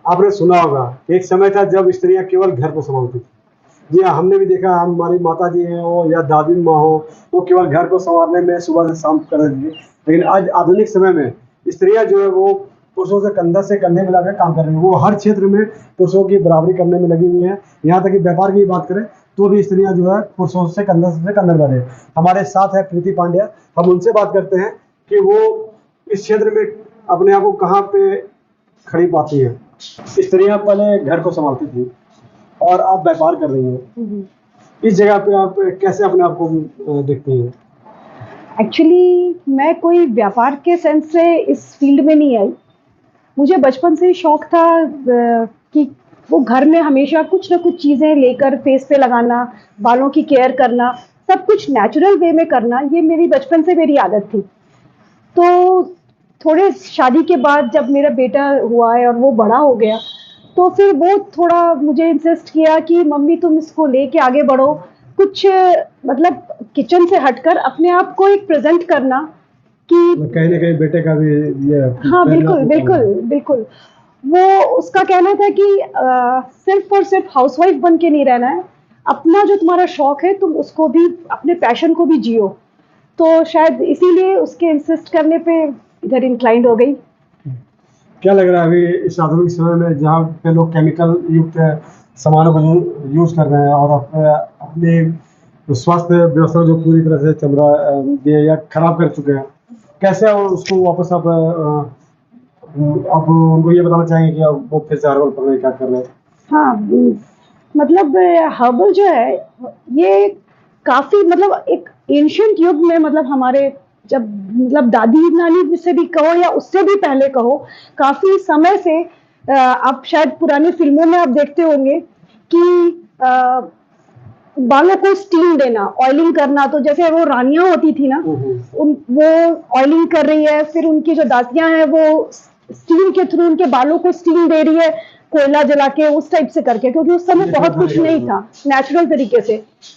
आपने सुना होगा एक समय था जब स्त्रियां केवल घर को संभालती थी। जी हाँ, हमने भी देखा, हमारी माता जी हैं वो या दादी माँ हो, वो केवल घर को संभालने में सुबह से शाम कर रही थी। लेकिन आज आधुनिक समय में स्त्रियां जो है वो पुरुषों से कंधे मिलाकर काम कर रही है। वो हर क्षेत्र में पुरुषों की बराबरी करने में लगी हुई है। यहाँ तक कि व्यापार की बात करें तो भी स्त्रियां जो है पुरुषों से कंधा मिला रही है। हमारे साथ है प्रीति पांड्या, हम उनसे बात करते हैं कि वो इस क्षेत्र में अपने आप को कहाँ पे खड़ी पाती है। स्त्रियां पहले घर को संभालती थी और आप व्यापार कर रही हैं, इस जगह पे आप कैसे अपने आप को देखती हैं? एक्चुअली मैं कोई व्यापार के सेंस से इस फील्ड में नहीं आई। मुझे बचपन से ही शौक था कि वो घर में हमेशा कुछ ना कुछ चीज़ें लेकर फेस पे लगाना, बालों की केयर करना, सब कुछ नेचुरल वे में करना, ये मेरी बचपन से मेरी आदत थी। तो थोड़े शादी के बाद जब मेरा बेटा हुआ है और वो बड़ा हो गया, तो फिर वो थोड़ा मुझे इंसिस्ट किया कि मम्मी तुम इसको लेके आगे बढ़ो, कुछ मतलब किचन से हटकर अपने आप को एक प्रेजेंट करना कि कहीं ना कहीं बेटे का भी ये हाँ बिल्कुल बिल्कुल बिल्कुल। वो उसका कहना था कि सिर्फ और सिर्फ हाउसवाइफ बन के नहीं रहना है, अपना जो तुम्हारा शौक है तुम उसको भी, अपने पैशन को भी जियो। तो शायद इसीलिए उसके इंसिस्ट करने पे इधर इंक्लाइंड हो गई। क्या लग रहा है अभी इस आधुनिक समय में जहाँ पे लोग केमिकल युक्त सामानों को यूज कर रहे हैं और अपने स्वास्थ्य व्यवस्था जो पूरी तरह से चमड़ा दिए या खराब कर चुके हैं, कैसे उसको वापस आप उनको ये बताना चाहेंगे कि वो फिर से हर्बल पकड़ने क्या कर रहे हैं? हाँ मतलब हर्बल जो है ये काफी मतलब एक एंशियंट युग में, मतलब हमारे जब मतलब दादी नानी से भी कहो या उससे भी पहले कहो, काफी समय से आप शायद पुरानी फिल्मों में आप देखते होंगे कि बालों को स्टीम देना, ऑयलिंग करना। तो जैसे वो रानियां होती थी ना, वो ऑयलिंग कर रही है, फिर उनकी जो दासियां हैं वो स्टीम के थ्रू उनके बालों को स्टीम दे रही है, कोयला जला के उस टाइप से करके, क्योंकि उस समय बहुत कुछ नहीं था नेचुरल तरीके से।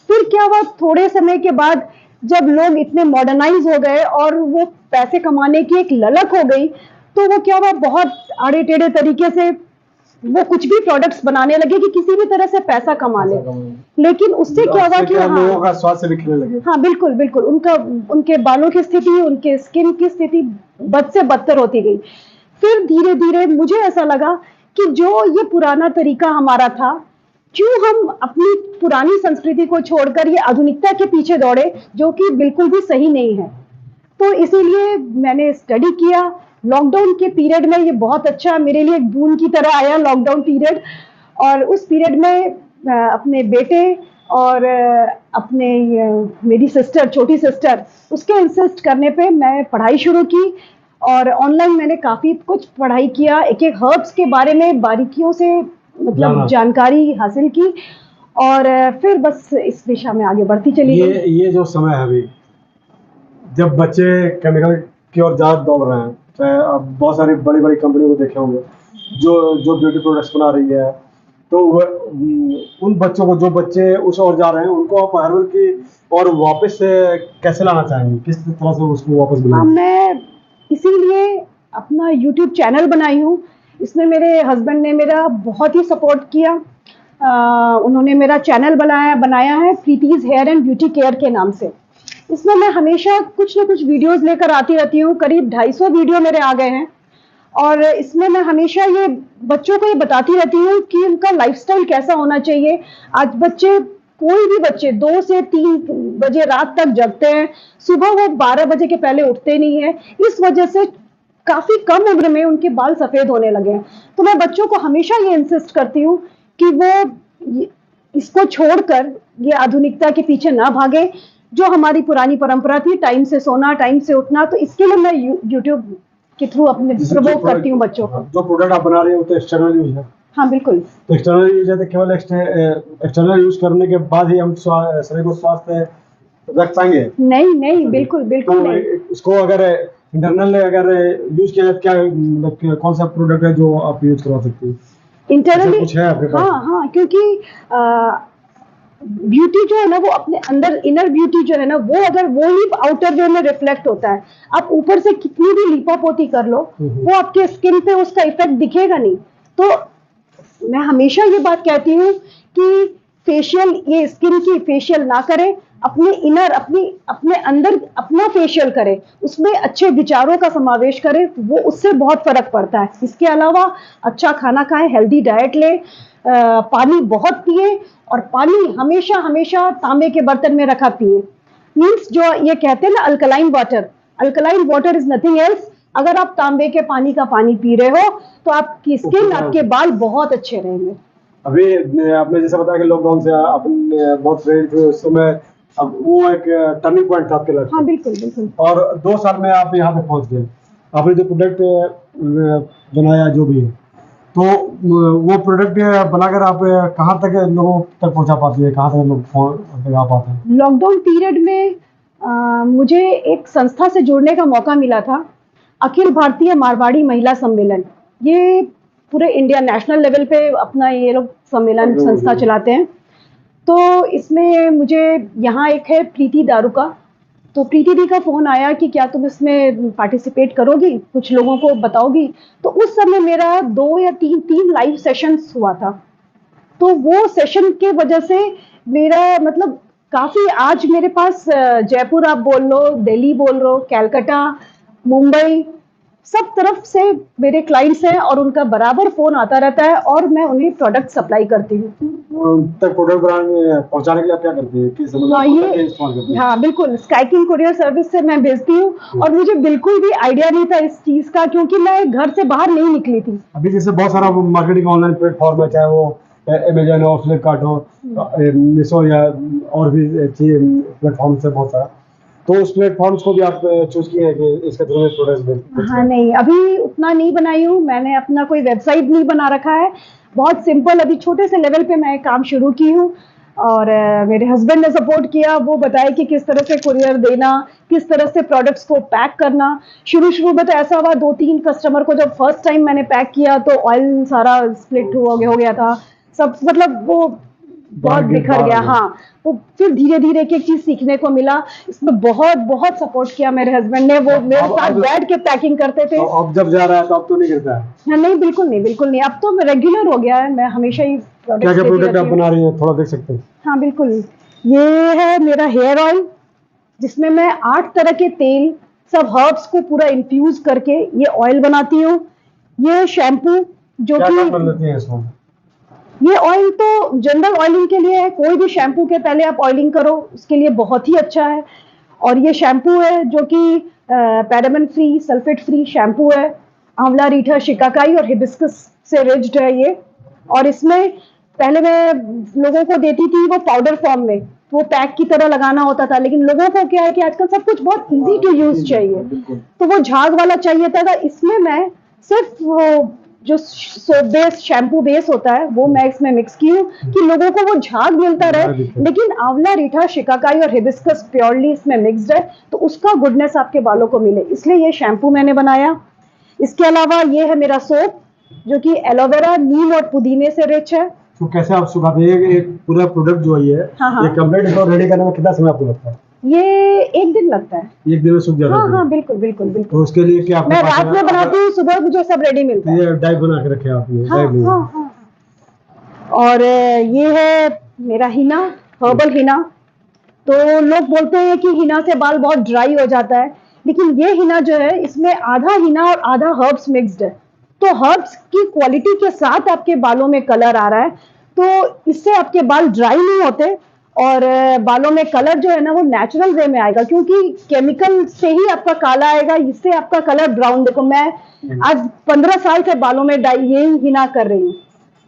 फिर क्या हुआ, थोड़े समय के बाद जब लोग इतने मॉडर्नाइज हो गए और वो पैसे कमाने की एक ललक हो गई, तो वो क्या हुआ, बहुत आड़े टेढ़े तरीके से वो कुछ भी प्रोडक्ट्स बनाने लगे कि किसी भी तरह से पैसा कमा ले। लेकिन उससे क्या हुआ कि लोगों का स्वास्थ्य बिखरने लगे। हाँ बिल्कुल बिल्कुल, उनके बालों की स्थिति, उनके स्किन की स्थिति बद से बदतर होती गई। फिर धीरे धीरे मुझे ऐसा लगा कि जो ये पुराना तरीका हमारा था, क्यों हम अपनी पुरानी संस्कृति को छोड़कर ये आधुनिकता के पीछे दौड़े, जो कि बिल्कुल भी सही नहीं है। तो इसीलिए मैंने स्टडी किया। लॉकडाउन के पीरियड में ये बहुत अच्छा मेरे लिए एक बून की तरह आया लॉकडाउन पीरियड। और उस पीरियड में अपने बेटे और अपने मेरी सिस्टर, छोटी सिस्टर, उसके इंसिस्ट करने पे मैं पढ़ाई शुरू की और ऑनलाइन मैंने काफ़ी कुछ पढ़ाई किया, एक एक हर्ब्स के बारे में बारीकियों से मतलब जानकारी हासिल की और फिर बस इस दिशा में आगे बढ़ती चली गई। ये जो समय है अभी, जब बच्चे केमिकल की ओर ज़्यादा दौड़ रहे हैं, चाहे आप बहुत सारी बड़ी बड़ी कंपनियों को देखे होंगे जो ब्यूटी प्रोडक्ट्स बना रही है, तो उन बच्चों को, जो बच्चे उस ओर जा रहे हैं, उनको आप हर्बल की और वापस से कैसे लाना चाहेंगे, किस तरह से उसको वापस बनाएंगे? मैं इसीलिए अपना यूट्यूब चैनल बनाई हूँ। इसमें मेरे हस्बैंड ने मेरा बहुत ही सपोर्ट किया। उन्होंने मेरा चैनल बनाया है Preeti's hair and beauty care के नाम से। इसमें मैं हमेशा कुछ ना कुछ वीडियोस लेकर आती रहती हूँ, करीब 250 वीडियो मेरे आ गए हैं। और इसमें मैं हमेशा ये बच्चों को ये बताती रहती हूँ कि उनका लाइफस्टाइल कैसा होना चाहिए। आज बच्चे, कोई भी बच्चे 2 से 3 बजे रात तक जगते हैं, सुबह वो 12 बजे के पहले उठते नहीं है। इस वजह से काफी कम उम्र में उनके बाल सफेद होने लगे हैं। तो मैं बच्चों को हमेशा ये इंसिस्ट करती हूँ कि वो इसको छोड़कर ये आधुनिकता के पीछे ना भागे, जो हमारी पुरानी परंपरा थी, टाइम से सोना, टाइम से उठना। तो इसके लिए मैं यूट्यूब के थ्रू अपने प्रमोट करती हूँ बच्चों को। जो प्रोडक्ट आप बना रहे हो तो एक्सटर्नल यूज है? हाँ बिल्कुल। तो एक्सटर्नल यूज है तो केवल एक्सटर्नल यूज करने के बाद ही हम शरीर को स्वास्थ्य रख पाएंगे? नहीं नहीं, बिल्कुल बिल्कुल तो नहीं। इसको अगर इंटरनल अगर यूज किया जाए, क्या मतलब कौन सा प्रोडक्ट है जो आप यूज करवा सकते हैं इंटरनली? कुछ है आपके पास? हाँ हाँ, क्योंकि ब्यूटी जो है ना, वो अपने अंदर, इनर ब्यूटी जो है ना, वो अगर वो ही आउटर वे में रिफ्लेक्ट होता है। आप ऊपर से कितनी भी लिपापोती कर लो, वो आपके स्किन पे उसका इफेक्ट दिखेगा नहीं। तो मैं हमेशा ये बात कहती हूँ कि फेशियल, ये स्किन की फेशियल ना करें, अपने इनर, अपने अंदर अपना फेशियल करें, उसमें अच्छे विचारों का समावेश करें, वो उससे बहुत फर्क पड़ता है। इसके अलावा अच्छा खाना खाएं, हेल्दी डाइट लें, पानी बहुत पिए, और पानी हमेशा हमेशा तांबे के बर्तन में रखा पिए। मीन्स जो ये कहते हैं ना alkaline water is nothing else. अगर आप तांबे के पानी का पानी पी रहे हो तो आपकी स्किन, आपके बाल बहुत अच्छे रहेंगे। अभी आपने जैसा बताया कि लॉकडाउन से आपने बहुत प्रेरित हुए उस समय, अब वो एक टर्निंग पॉइंट था आपके लाइफ हाँ में। बिल्कुल बिल्कुल। और 2 साल में आप यहाँ तक पहुँच गए। आपने जो प्रोडक्ट बनाया जो भी है, तो वो प्रोडक्ट बनाकर आप कहाँ तक लोगों तक पहुँचा पाती है, कहाँ तक लोग आ पाते हैं? लॉकडाउन पीरियड में मुझे एक संस्था से जुड़ने का मौका मिला था, अखिल भारतीय मारवाड़ी महिला सम्मेलन। ये पूरे इंडिया नेशनल लेवल पे अपना ये लोग सम्मेलन संस्था चलाते हैं। तो इसमें मुझे यहाँ एक है प्रीति दारुका, तो प्रीति दी का फ़ोन आया कि क्या तुम इसमें पार्टिसिपेट करोगी, कुछ लोगों को बताओगी। तो उस समय मेरा 2 या 3 लाइव सेशंस हुआ था। तो वो सेशन के वजह से मेरा मतलब काफ़ी, आज मेरे पास जयपुर आप बोल लो, दिल्ली बोल लो, कलकत्ता, मुंबई, सब तरफ से मेरे क्लाइंट्स हैं और उनका बराबर फ़ोन आता रहता है और मैं उन्हें प्रोडक्ट सप्लाई करती हूँ। उन तक प्रोडक्ट पहुँचाने के लिए आप क्या करती है, किस हाँ बिल्कुल, स्काई किंग कुरियर सर्विस से मैं भेजती हूँ। और मुझे बिल्कुल भी आइडिया नहीं था इस चीज़ का, क्योंकि मैं घर से बाहर नहीं निकली थी। अभी जैसे बहुत सारा मार्केटिंग ऑनलाइन प्लेटफॉर्म है, चाहे वो अमेजन हो, फ्लिपकार्ट हो, मीशो या और भी प्लेटफॉर्म है बहुत सारा, तो उस प्लेटफॉर्म्स को भी आप चूज किए हैं कि इसके थ्रू में प्रोडक्ट्स हाँ नहीं, अभी उतना नहीं बनाई हूँ मैंने, अपना कोई वेबसाइट नहीं बना रखा है। बहुत सिंपल अभी छोटे से लेवल पे मैं काम शुरू की हूँ, और मेरे हस्बैंड ने सपोर्ट किया। वो बताए कि किस तरह से कुरियर देना, किस तरह से प्रोडक्ट्स को पैक करना। शुरू में तो ऐसा हुआ, 2-3 कस्टमर को जब फर्स्ट टाइम मैंने पैक किया तो ऑयल सारा स्प्लिट हो गया था, सब मतलब वो बहुत बिखर गया। हाँ, तो फिर धीरे धीरे एक चीज सीखने को मिला। इसमें बहुत बहुत सपोर्ट किया मेरे हस्बैंड ने, वो मेरे साथ बैठ के पैकिंग करते थे। अब जब जा रहा है तो अब तो नहीं करता है? नहीं बिल्कुल नहीं, बिल्कुल नहीं, अब तो रेगुलर हो गया है, मैं हमेशा ही क्या क्या प्रोडक्ट आप बना रही हैं, थोड़ा देख सकते हैं? हाँ बिल्कुल, ये है मेरा हेयर ऑयल, जिसमें मैं 8 तरह के तेल, सब हर्ब्स को पूरा इन्फ्यूज करके ये ऑयल बनाती हूँ। ये शैम्पू जो कि ये ऑयल तो जनरल ऑयलिंग के लिए है, कोई भी शैम्पू के पहले आप ऑयलिंग करो उसके लिए बहुत ही अच्छा है। और ये शैम्पू है जो कि paraben free, sulphate free shampoo है। आंवला, रीठा, शिकाकाई और हिबिस्कस से रिच्ड है ये। और इसमें पहले मैं लोगों को देती थी वो पाउडर फॉर्म में, वो पैक की तरह लगाना होता था, लेकिन लोगों को क्या है कि आजकल सब कुछ बहुत इजी टू यूज चाहिए, तो वो झाग वाला चाहिए था। इसमें मैं सिर्फ वो जो सोप बेस, शैम्पू बेस होता है वो मैं इसमें मिक्स की हूँ कि लोगों को वो झाग मिलता रहे, लेकिन आंवला, रीठा, शिकाकाई और हिबिस्कस प्योरली इसमें मिक्स्ड है, तो उसका गुडनेस आपके बालों को मिले, इसलिए ये शैम्पू मैंने बनाया। इसके अलावा ये है मेरा सोप जो कि एलोवेरा, नीम और पुदीने से रिच है। तो कैसे आप सुखाते हैं एक पूरा प्रोडक्ट जो है ये कंप्लीट रेडी करने में कितना समय आपको लगता है? ये 1 दिन लगता है। 1 दिन में सूख जाता है? हाँ बिल्कुल बिल्कुल बिल्कुल। तो उसके लिए क्या मैं रात में बनाती हूँ, सुबह मुझे सब रेडी मिलता है। ये डाई बना के रखे आपने? हाँ। और ये है मेरा हिना, हर्बल हिना। तो लोग बोलते हैं कि हिना से बाल बहुत ड्राई हो जाता है, लेकिन ये हिना जो है इसमें आधा हिना और आधा हर्ब्स मिक्स्ड है, तो हर्ब्स की क्वालिटी के साथ आपके बालों में कलर आ रहा है, तो इससे आपके बाल ड्राई नहीं होते और बालों में कलर जो है ना वो नेचुरल वे में आएगा, क्योंकि केमिकल से ही आपका काला आएगा, इससे आपका कलर ब्राउन। देखो मैं आज 15 साल से बालों में डाई ये हिना कर रही हूँ,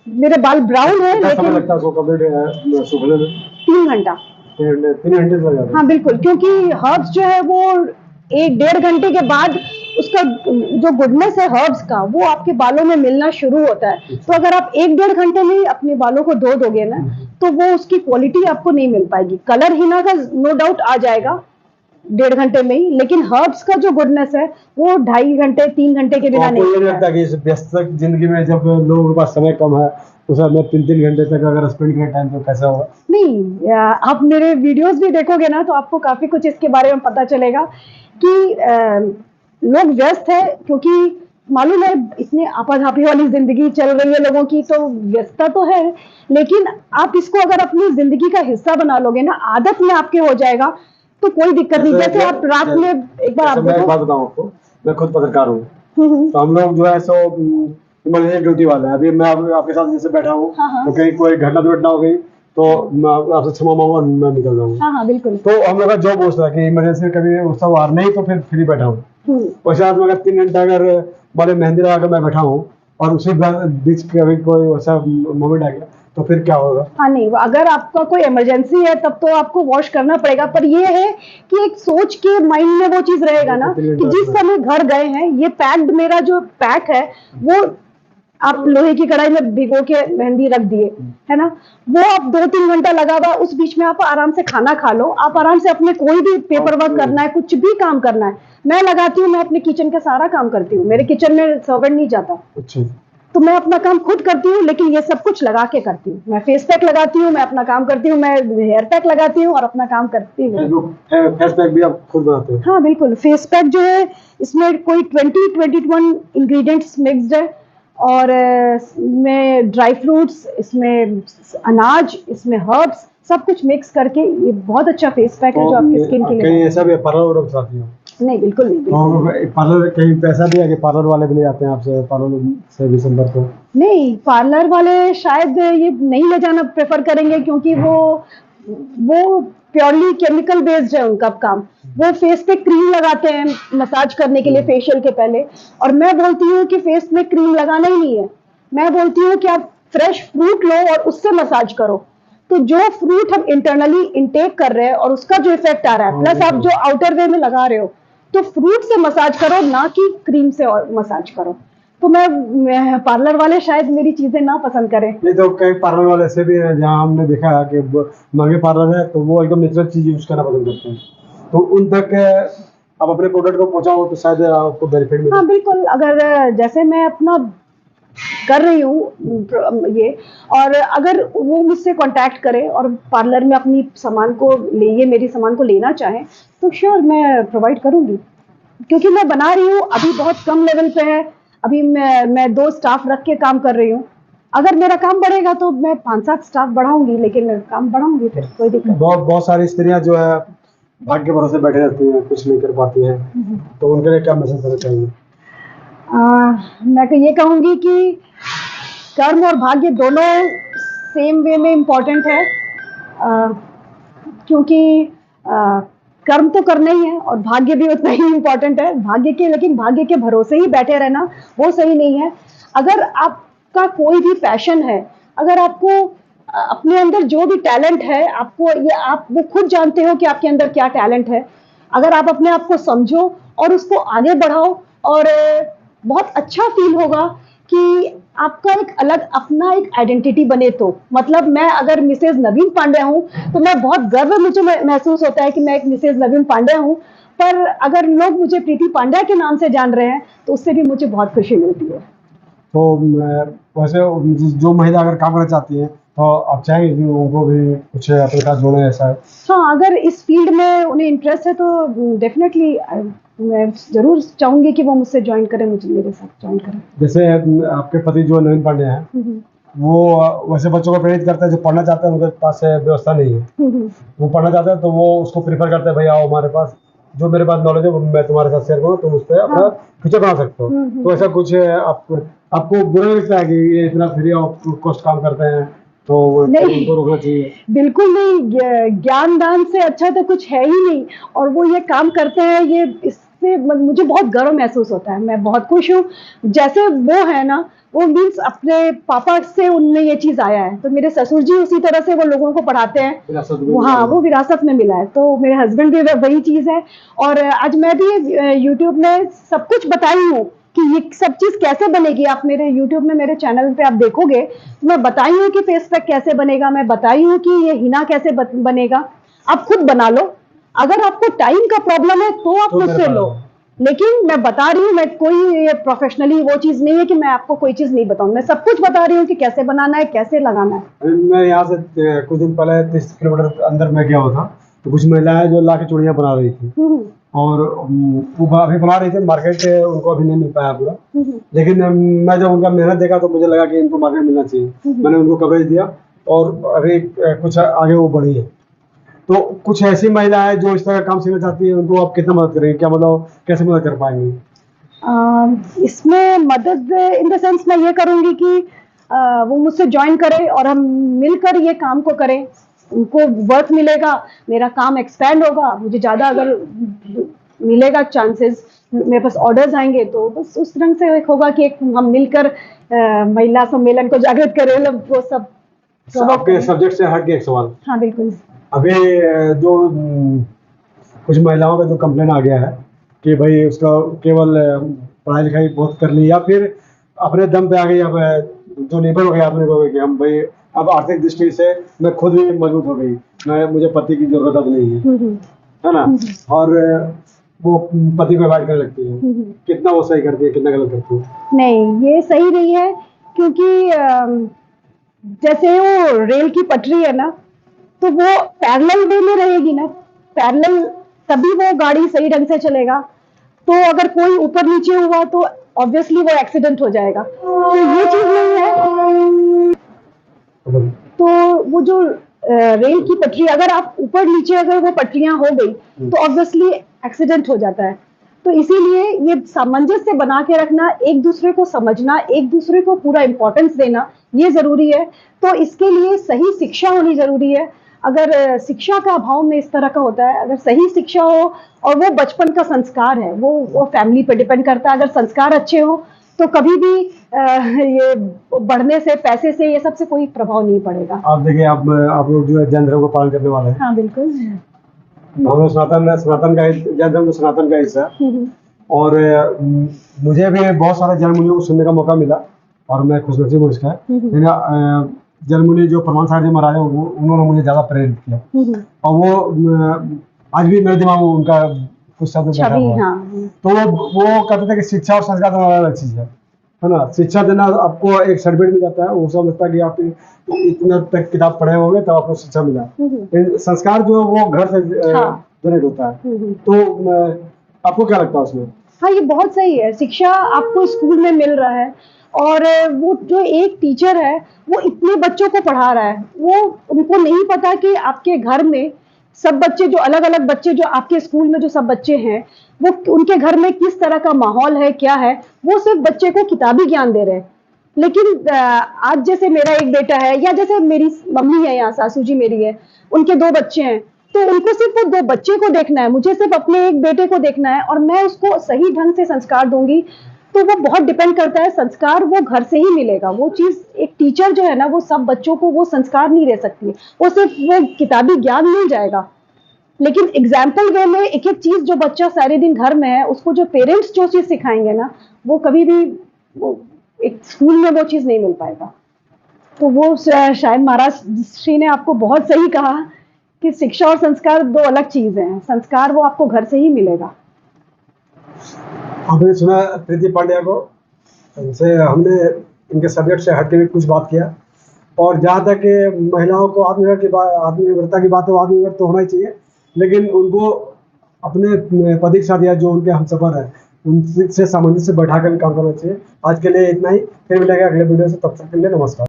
मेरे बाल ब्राउन है, लेकिन लगता है सूखने में 3 घंटा। 3 घंटे लग जाते हैं? हाँ बिल्कुल, क्योंकि हर्ब्स जो है वो 1-1.5 घंटे के बाद उसका जो गुडनेस है हर्ब्स का वो आपके बालों में मिलना शुरू होता है। तो अगर आप 1-1.5 घंटे में अपने बालों को धो दोगे ना तो वो उसकी क्वालिटी आपको नहीं मिल पाएगी। कलर हिना का नो डाउट आ जाएगा 1.5 घंटे में ही, लेकिन हर्ब्स का जो गुडनेस है वो 2.5 घंटे 3 घंटे के बिना नहीं लगता कि इस व्यस्त जिंदगी में जब लोगों के पास समय कम है उसे मैं 3-3 घंटे तक अगर स्पेंड करें टाइम तो कैसा होगा? नहीं, आप मेरे वीडियोस भी देखोगे ना तो आपको काफी कुछ इसके बारे में पता चलेगा कि लोग व्यस्त है, क्योंकि मालूम है इतनी आपाधापी वाली जिंदगी चल रही है लोगों की, तो व्यस्तता तो है, लेकिन आप इसको अगर अपनी जिंदगी का हिस्सा बना लोगे ना, आदत में आपके हो जाएगा, तो कोई दिक्कत नहीं। जैसे आप रात में एक बार आप मैं एक देखो। बात बताऊं आपको, मैं खुद पत्रकार हूँ, हम्म। तो हम लोग जो है सो इमरजेंसी ड्यूटी वाला है। अभी मैं आपके साथ जैसे बैठा हूँ, हाँ, हाँ। तो कहीं कोई घटना दुर्घटना हो गई तो मैं आपसे क्षमा मांगूंगा, मैं निकल जाऊंगा। हाँ हाँ बिल्कुल। तो हम लोग का जॉब होता है कि इमरजेंसी कभी उसका वार नहीं तो फिर फ्री बैठा हूँ। हम्म। और साथ में अगर 3 घंटा अगर माले मेहंदी लगा कर मैं बैठा हूँ और उसी बीच कभी कोई वैसा मोमेंट आ गया तो फिर क्या होगा? हाँ नहीं, अगर आपका कोई इमरजेंसी है तब तो आपको वॉश करना पड़ेगा, पर ये है कि एक सोच के माइंड में वो चीज रहेगा ना कि जिस समय घर गए हैं, ये पैक्ड, मेरा जो पैक है वो आप लोहे की कढ़ाई में भिगो के मेहंदी रख दिए, है ना, वो आप 2-3 घंटा लगा हुआ, उस बीच में आप आराम से खाना खा लो, आप आराम से अपने कोई भी पेपर वर्क करना है, कुछ भी काम करना है, मैं लगाती हूँ, मैं अपने किचन का सारा काम करती हूँ, मेरे किचन में सर्वेंट नहीं जाता, अच्छा, तो मैं अपना काम खुद करती हूँ, लेकिन ये सब कुछ लगा के करती हूँ। मैं फेस पैक लगाती हूँ, मैं अपना काम करती हूँ, मैं हेयर पैक लगाती हूँ और अपना काम करती हूँ। फेस पैक भी आप खुद बनाते हैं? हाँ बिल्कुल, फेस पैक जो है इसमें कोई 20-21 इंग्रेडिएंट्स मिक्स्ड है, और इसमें ड्राई फ्रूट्स, इसमें अनाज, इसमें हर्ब्स, सब कुछ मिक्स करके ये बहुत अच्छा फेस पैक है जो आपकी स्किन के लिए। कहीं ऐसा भी पार्लर वालों के साथ ही हो? नहीं बिल्कुल नहीं, बिल्कुल पार्लर कहीं पैसा भी है कि पार्लर वाले भी ले जाते हैं आपसे, पार्लर से भी संपर्क हो? नहीं, पार्लर वाले शायद ये नहीं ले जाना प्रेफर करेंगे, क्योंकि वो प्योरली केमिकल बेस्ड है उनका काम। वो फेस पे क्रीम लगाते हैं मसाज करने के लिए फेशियल के पहले, और मैं बोलती हूँ कि फेस में क्रीम लगाना ही नहीं है, मैं बोलती हूँ कि आप फ्रेश फ्रूट लो और उससे मसाज करो। तो जो फ्रूट हम इंटरनली इनटेक कर रहे हैं और उसका जो इफेक्ट आ रहा है, प्लस आप जो आउटर वे में लगा रहे हो, तो फ्रूट से मसाज करो, ना कि क्रीम से मसाज करो। तो मैं पार्लर वाले शायद मेरी चीजें ना पसंद करें। नहीं तो कई पार्लर वाले ऐसे भी हैं जहाँ हमने देखा है कि महंगे पार्लर है तो वो एकदम नेचुरल चीज यूज करना पसंद करते हैं, तो उन तक आप अपने प्रोडक्ट को पहुंचाओ तो शायद आपको बेनिफिट मिले। हाँ बिल्कुल, अगर जैसे मैं अपना कर रही हूँ ये, और अगर वो मुझसे कांटेक्ट करे और पार्लर में अपनी सामान को ये मेरी सामान को लेना चाहे, तो श्योर मैं प्रोवाइड करूँगी, क्योंकि मैं बना रही हूँ, अभी बहुत कम लेवल पे है, अभी मैं 2 स्टाफ रख के काम कर रही हूँ। अगर मेरा काम बढ़ेगा तो मैं 5-7 स्टाफ बढ़ाऊंगी, लेकिन काम बढ़ाऊंगी फिर कोई दिक्कत नहीं। बहुत सारी स्त्रियां जो है भाग्य के भरोसे बैठे रहती हैं, कुछ नहीं कर पाती हैं, तो उनके लिए क्या मैसेज देना चाहिए? मैं तो ये कहूँगी कि कर्म और भाग्य दोनों सेम वे में इम्पोर्टेंट है, क्योंकि कर्म तो करना ही है और भाग्य भी उतना ही इम्पोर्टेंट है। लेकिन भाग्य के भरोसे ही बैठे रहना वो सही नहीं है। अगर आपका कोई भी पैशन है, अगर आपको अपने अंदर जो भी टैलेंट है, आपको ये आप वो खुद जानते हो कि आपके अंदर क्या टैलेंट है, अगर आप अपने आप को समझो और उसको आगे बढ़ाओ, और बहुत अच्छा फील होगा कि आपका एक अलग अपना एक आइडेंटिटी बने। तो मतलब मैं अगर मिसेज नवीन पांड्या हूँ तो मैं बहुत गर्व मुझे महसूस होता है कि मैं एक मिसेज नवीन पांड्या हूँ, पर अगर लोग मुझे प्रीति पांड्या के नाम से जान रहे हैं तो उससे भी मुझे बहुत खुशी मिलती है। तो वैसे जो महिला अगर काम करना चाहती है तो आप चाहेंगे कि उनको भी कुछ अपने साथ जोड़े, ऐसा है? हाँ, अगर इस फील्ड में उन्हें इंटरेस्ट है तो डेफिनेटली मैं जरूर चाहूंगी कि वो मुझसे ज्वाइन करें, मुझे मेरे साथ ज्वाइन करें। जैसे आपके पति जो नवीन पांड्या हैं, वो वैसे बच्चों को प्रेरित करते हैं जो पढ़ना चाहते हैं, उनके पास व्यवस्था नहीं है, वो पढ़ना चाहते हैं तो वो उसको प्रेफर करते हैं, भाई आओ हमारे पास, जो मेरे पास नॉलेज है वो मैं तुम्हारे साथ शेयर करूँ, तुम उस पर अपना फ्यूचर बना सकते हो। तो ऐसा कुछ आपको बुरा नहीं लगता है कि ये इतना फ्री ऑफ कॉस्ट काम करते हैं, तो उनको रोकना चाहिए? बिल्कुल नहीं, ज्ञान दान से अच्छा तो कुछ है ही नहीं, और वो ये काम करते हैं, ये इससे मुझे बहुत गर्व महसूस होता है, मैं बहुत खुश हूँ। जैसे वो है ना, वो मीन्स अपने पापा से उनमें ये चीज आया है, तो मेरे ससुर जी उसी तरह से वो लोगों को पढ़ाते हैं, हाँ वो विरासत में मिला है, तो मेरे हस्बैंड भी वही चीज है। और आज मैं भी यूट्यूब में सब कुछ बताई हूँ कि ये सब चीज कैसे बनेगी। आप मेरे यूट्यूब में मेरे चैनल पे आप देखोगे तो मैं बताई हूँ कि फेस पैक कैसे बनेगा, मैं बताई हूँ कि ये हिना कैसे बनेगा, आप खुद बना लो। अगर आपको टाइम का प्रॉब्लम है तो आप मुझसे लो, लेकिन मैं बता रही हूँ, मैं कोई प्रोफेशनली वो चीज नहीं है कि मैं आपको कोई चीज नहीं बताऊं, मैं सब कुछ बता रही हूँ कि कैसे बनाना है, कैसे लगाना है। मैं यहाँ से कुछ दिन पहले 30 किलोमीटर अंदर में गया हुआ था, तो कुछ महिलाएं जो ला के चूड़ियां बना रही थी, और वो अभी बना रही थी, मार्केट उनको अभी नहीं मिल पाया पूरा। लेकिन मैं जब उनका मेहनत देखा तो मुझे लगा कि इनको मार्केट मिलना चाहिए। मैंने उनको कवरेज दिया और अभी कुछ आगे वो बढ़ी है। तो कुछ ऐसी महिलाएं जो इस तरह का काम सीखना चाहती है, उनको आप कितना मदद करेंगे, क्या मतलब कैसे मदद कर पाएंगे? इसमें मदद इन द सेंस मैं ये करूँगी कि वो मुझसे ज्वाइन करें और हम मिलकर ये काम को करें। उनको वर्क मिलेगा, मेरा काम एक्सपेंड होगा, मुझे ज़्यादा अगर मिलेगा चांसेस, मेरे पास ऑर्डर्स आएंगे, तो बस उस रंग से एक होगा कि एक हम मिलकर महिला सम्मेलन को जागृत करें, वो सब। आपके सब्जेक्ट से हट के एक सवाल। हाँ बिल्कुल। अभी जो कुछ महिलाओं का जो कंप्लेन आ गया है कि भाई उसका केवल पढ़ाई लिखाई बहुत कर ली या फिर अपने दम पे आ गई, अब जो निर्भर हो गया आत्मनिर्भर हो गया कि हम भाई अब आर्थिक दृष्टि से मैं खुद भी मजबूत हो गई, मुझे पति की जरूरत अब नहीं है ना, और वो पति को अवॉइड करने लगती है। कितना वो सही करती है, कितना गलत करती है? नहीं, ये सही नहीं है, क्योंकि जैसे वो रेल की पटरी है ना, तो वो पैरेलल वे में रहेगी ना, पैरेलल, तभी वो गाड़ी सही ढंग से चलेगा। तो अगर कोई ऊपर नीचे हुआ तो ऑब्वियसली वो एक्सीडेंट हो जाएगा, तो ये चीज नहीं है। तो वो जो रेल की पटरी, अगर आप ऊपर नीचे अगर वो पटरियां हो गई तो ऑब्वियसली एक्सीडेंट हो जाता है। तो इसीलिए ये सामंजस्य बना के रखना, एक दूसरे को समझना, एक दूसरे को पूरा इंपॉर्टेंस देना, ये जरूरी है। तो इसके लिए सही शिक्षा होनी जरूरी है। अगर शिक्षा का अभाव में इस तरह का होता है, अगर सही शिक्षा हो, और वो बचपन का संस्कार है, वो फैमिली पे डिपेंड करता है। अगर संस्कार अच्छे हो तो कभी भी ये बढ़ने से, पैसे से, ये सबसे कोई प्रभाव नहीं पड़ेगा। आप देखिए, आप लोग जो है जैन धर्म को पालन करने वाले हैं। हाँ बिल्कुल। हम लोग सनातन का जैन धर्म सनातन का हिस्सा है। और मुझे भी बहुत सारे जैन मुनियों को सुनने का मौका मिला और मैं खुशनसीब हूँ इसका। जैन मुनि जो परमानंद सागर जी महाराज हैं, उन्होंने मुझे ज्यादा प्रेरित किया और वो आज भी मेरे दिमाग में उनका कुछ शब्द बैठा हुआ है। तो वो कहते थे कि शिक्षा और संस्कार दोनों अलग चीज है ना। शिक्षा देना आपको एक सर्टिफिकेट मिल जाता है, वो सब लगता है कि आप इतना तक किताब पढ़े होंगे तब आपको शिक्षा मिला। संस्कार जो है वो घर से जनरेट होता है। तो आपको क्या लगता है उसमें? हाँ, ये बहुत सही है। शिक्षा आपको स्कूल में मिल रहा है, और वो जो एक टीचर है वो इतने बच्चों को पढ़ा रहा है, वो उनको नहीं पता कि आपके घर में सब बच्चे, जो अलग अलग बच्चे जो आपके स्कूल में जो सब बच्चे हैं, वो उनके घर में किस तरह का माहौल है, क्या है। वो सिर्फ बच्चे को किताबी ज्ञान दे रहे हैं। लेकिन आज जैसे मेरा एक बेटा है, या जैसे मेरी मम्मी है, यहाँ सासू जी मेरी है, उनके 2 बच्चे हैं, तो उनको सिर्फ वो 2 बच्चे को देखना है, मुझे सिर्फ अपने एक बेटे को देखना है, और मैं उसको सही ढंग से संस्कार दूंगी। तो वो बहुत डिपेंड करता है, संस्कार वो घर से ही मिलेगा। वो चीज, एक टीचर जो है ना, वो सब बच्चों को वो संस्कार नहीं दे सकती, वो सिर्फ वो किताबी ज्ञान मिल जाएगा। लेकिन एग्जाम्पल वे में एक एक चीज जो बच्चा सारे दिन घर में है, उसको जो पेरेंट्स जो चीज सिखाएंगे ना, वो कभी भी एक स्कूल में वो चीज नहीं मिल पाएगा। तो वो शायद महाराज श्री ने आपको बहुत सही कहा कि शिक्षा और संस्कार 2 अलग चीज हैं। संस्कार वो आपको घर से ही मिलेगा। आपने सुना प्रीति पांड्या को, उनसे हमने इनके सब्जेक्ट से हट के भी कुछ बात किया। और जहाँ तक महिलाओं को आत्मनिर्भरता की बात है, आत्मनिर्भर तो होना ही चाहिए, लेकिन उनको अपने पति के साथ या जो उनके हमसफर है उनसे सामंजस्य बैठा कर काम करना चाहिए। आज के लिए इतना ही, फिर मिलेगा अगले वीडियो से, तब तक के लिए नमस्कार।